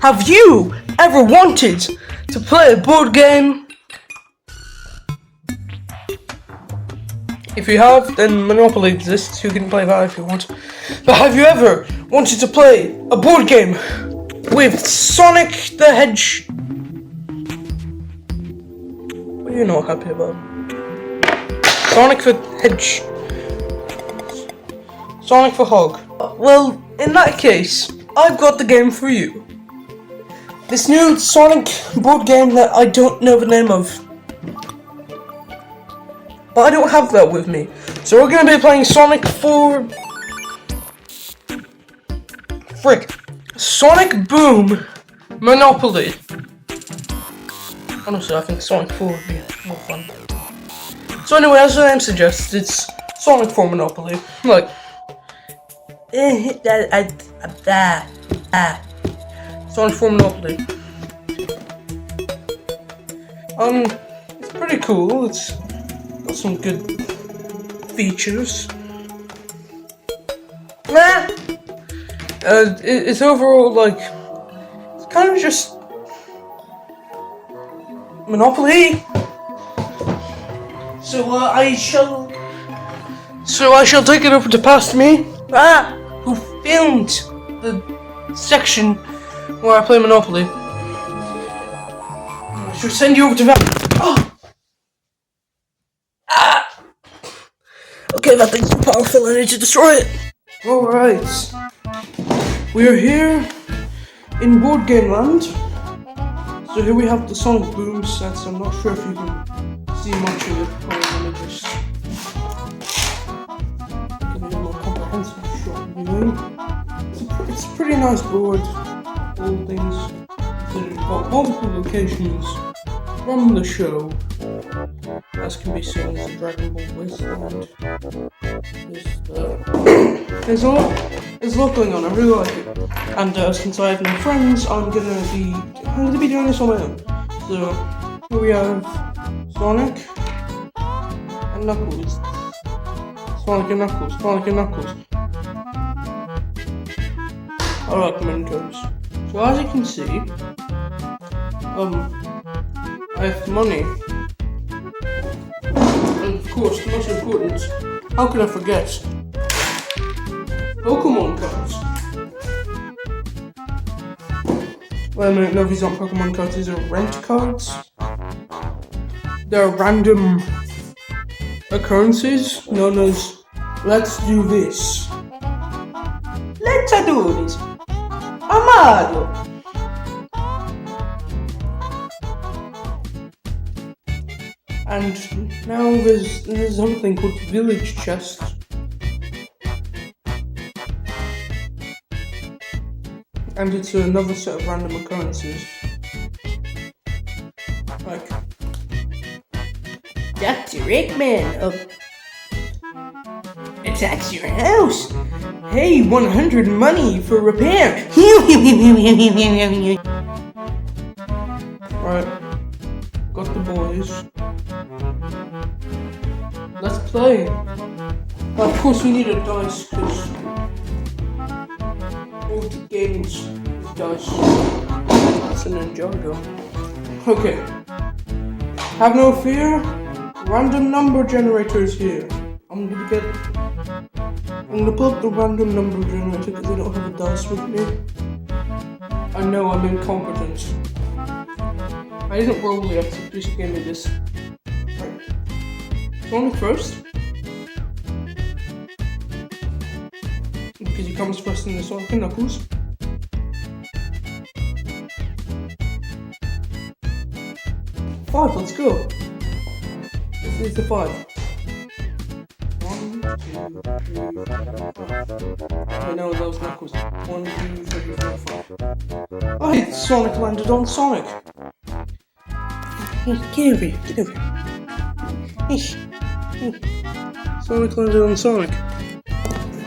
Have you ever wanted to play a board game? If you have, then Monopoly exists. You can play that if you want. But have you ever wanted to play a board game with Sonic the Hedge? What are you not happy about? Sonic the Hedge. Sonic the Hog. Well, in that case, I've got the game for you. This new Sonic board game that I don't know the name of. But I don't have that with me. So we're going to be playing Sonic Boom Monopoly. Honestly, I think Sonic 4 would be more fun. So anyway, as the name suggests, it's Sonic 4 Monopoly. Like, Sonic 4 Monopoly. It's pretty cool. It's got some good features. It's overall like it's kind of just Monopoly. So I shall take it over to past me, who filmed the section where I play Monopoly. I should send you over to that. Okay, that thing's too powerful. I need to destroy it. Alright. We are here in Board Game Land. So here we have the Sonic Boom sets. I'm not sure if you can see much of it. Let me just give it a more comprehensive shot. It's a pretty nice board. All things considered. Got multiple locations from the show, as can be seen as the Dragon Ball Wasteland. There's a lot going on. I really like it. And since I have no friends, I'm gonna be doing this on my own. So here we have Sonic and Knuckles. Sonic and Knuckles. I like Mentos. So as you can see, I have money. And of course, the most important, how could I forget? Pokemon cards. Wait a minute, no, these aren't Pokemon cards, these are rent cards. They're random occurrences known as let's do this. Let's do this. Amado. And now there's something called Village Chest. And it's another set of random occurrences. Like Dr. Eggman attacks your house. Hey, 100 money for repair. Alright, got the boys. Let's play. Well, of course we need a dice because all the games with dice. That's an Ninjago. Okay. Have no fear. Random number generator is here. I'm gonna pull up the random number generator because I don't have a dice with me. I know I'm incompetent. I didn't roll yet, so please give me this. Right. Sonic first. Because he comes first in the Sonic and Knuckles. Five, let's go. This is the 5. 1, 2, 3, 4. I know those Knuckles. 1, 2, 3, 4, 5. Oh, Sonic landed on Sonic. Hey, get over here, get over here. Sonic landed on Sonic.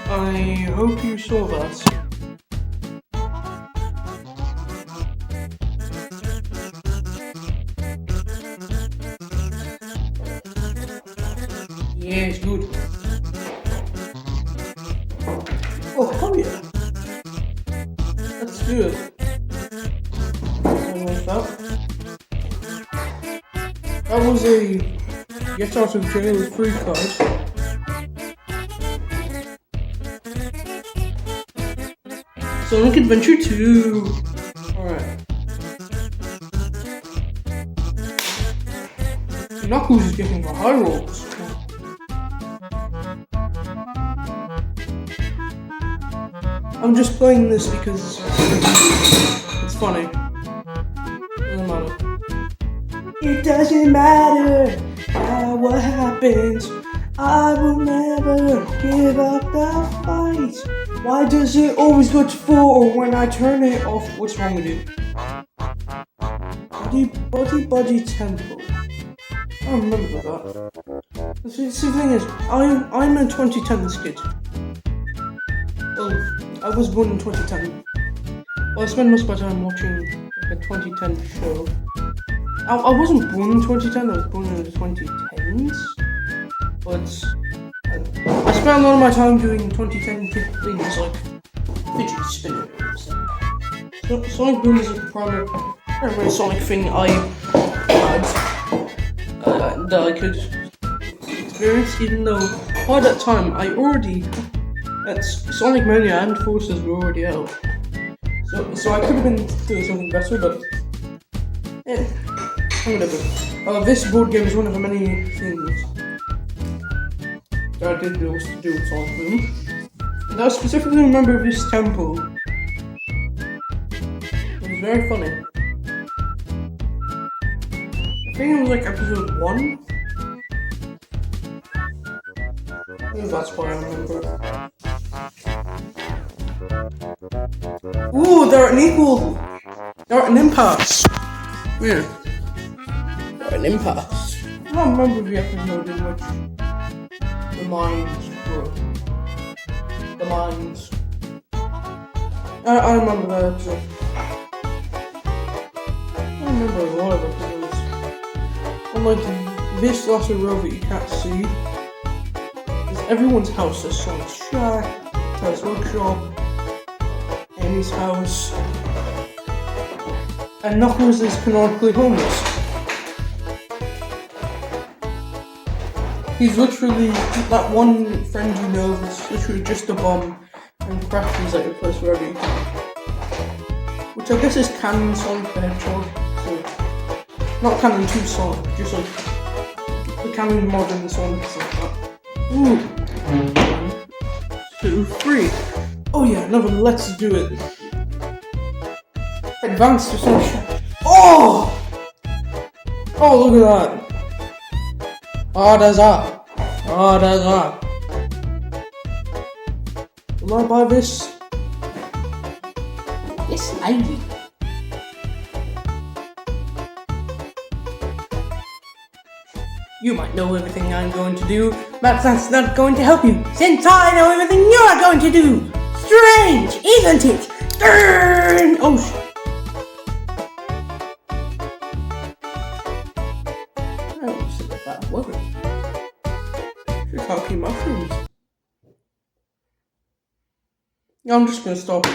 I hope you saw that. Yes, good. Oh, hell yeah. let's do it. That was a get out of jail free card. Sonic Adventure 2. Alright. Knuckles is getting the high rolls. I'm just playing this because it's funny. Doesn't matter. It doesn't matter what happens. I will never give up the fight. Why does it always go to 4 when I turn it off? What's wrong with you? Buddy Temple. I don't remember that. The thing is, I'm in 2010 this kid. Oh, I was born in 2010. Well, I spent most of my time watching like a 2010 show. I wasn't born in 2010, I was born in the 2010s. But I spent a lot of my time doing 2010 things like fidget spinners. So, Sonic Boom is like the primary Sonic thing I had that I could experience, even though by that time I already Sonic Mania and Forces were already out. So I could have been doing something better, but yeah, whatever. This board game is one of the many things that I did was to do with Sonic Boom. And I specifically remember this temple. It was very funny. I think it was like episode 1. Maybe that's why I remember. Ooh, they're an equal. They're at an impasse. Yeah. They're at an impasse. I don't remember the episode in which the mines were. The mines. I remember that episode. I remember a lot of episodes. Unlike this last row that you can't see, is everyone's house. There's Sonic's shack, Tails workshop, Amy's house, and Knuckles is canonically homeless. He's literally that one friend you know that's literally just a bum and crashes at your place wherever you can. Which I guess is canon Sonic the Hedgehog. So, not canon 2 Sonic, just like the canon modern Sonic is like that. Ooh. 1, 2, 3. Oh yeah, another let's do it. Advance to Sunshine. Oh! Oh, look at that. Oh, there's that. Oh, there's that. Will I buy this? Yes, I do. You might know everything I'm going to do, but that's not going to help you, since I know everything you're going to do! Strange, isn't it? Durn! Oh shit. Oh, shit, that wasn't. Shiitake mushrooms. I'm just gonna stop.